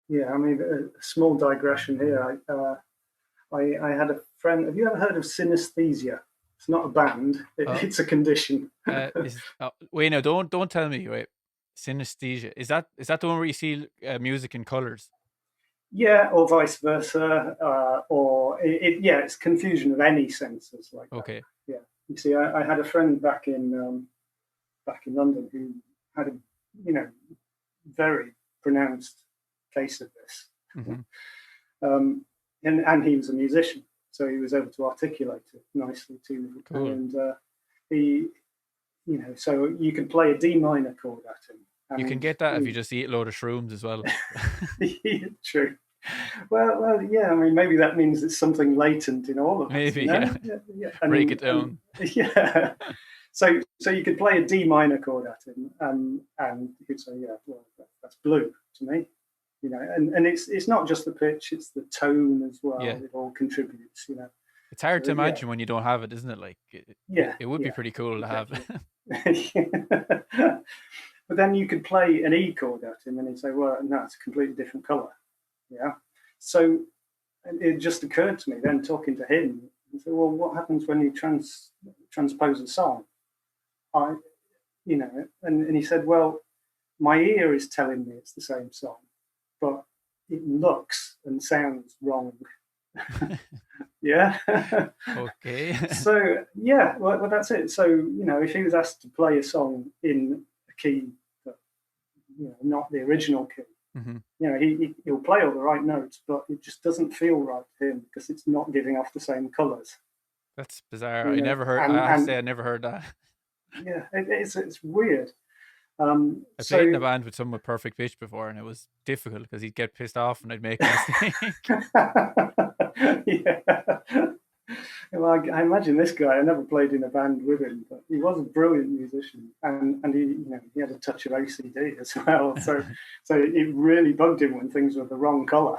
Yeah, I mean, a small digression here. I had a friend. Have you ever heard of synaesthesia? It's not a band. Oh, It's a condition. is wait, no, don't tell me. Wait, synesthesia, is that the one where you see music in colors? Yeah, or vice versa, or yeah, it's confusion of any senses like that. Okay. Yeah, you see, I had a friend back in London who had a very pronounced case of this, Hmm. um, and he was a musician, so he was able to articulate it nicely too, Cool. and he, so you could play a D minor chord at him, You can and get that if you just eat a load of shrooms as well. true. Well, yeah. I mean, maybe that means it's something latent in all of us, Maybe, yeah. Yeah, yeah. Break it And down. yeah. So you could play a D minor chord at him, and you could say, yeah, well, that's blue to me, and it's not just the pitch; it's the tone as well. Yeah. It all contributes, It's hard So to yeah, imagine when you don't have it, isn't it? Like yeah, it would be yeah, pretty cool to have. exactly. But then you could play an E chord at him, and he'd say, well, no, it's a completely different color. Yeah. So it just occurred to me then talking to him. I said, well, what happens when you transpose a song? I, and he said, well, my ear is telling me it's the same song, but it looks and sounds wrong. Yeah. Okay. So yeah, well, that's it. So if he was asked to play a song in a key that not the original key, Hmm. he'll play all the right notes, but it just doesn't feel right to him because it's not giving off the same colors. That's bizarre. You I know, never heard. and I have to say, and I never heard that. yeah, it's weird. I played in a So band with someone with perfect pitch before, and it was difficult because he'd get pissed off and I'd make a mistake. yeah. Well, I imagine this guy. I never played in a band with him, but he was a brilliant musician, and he had a touch of OCD as well. So it really bugged him when things were the wrong color.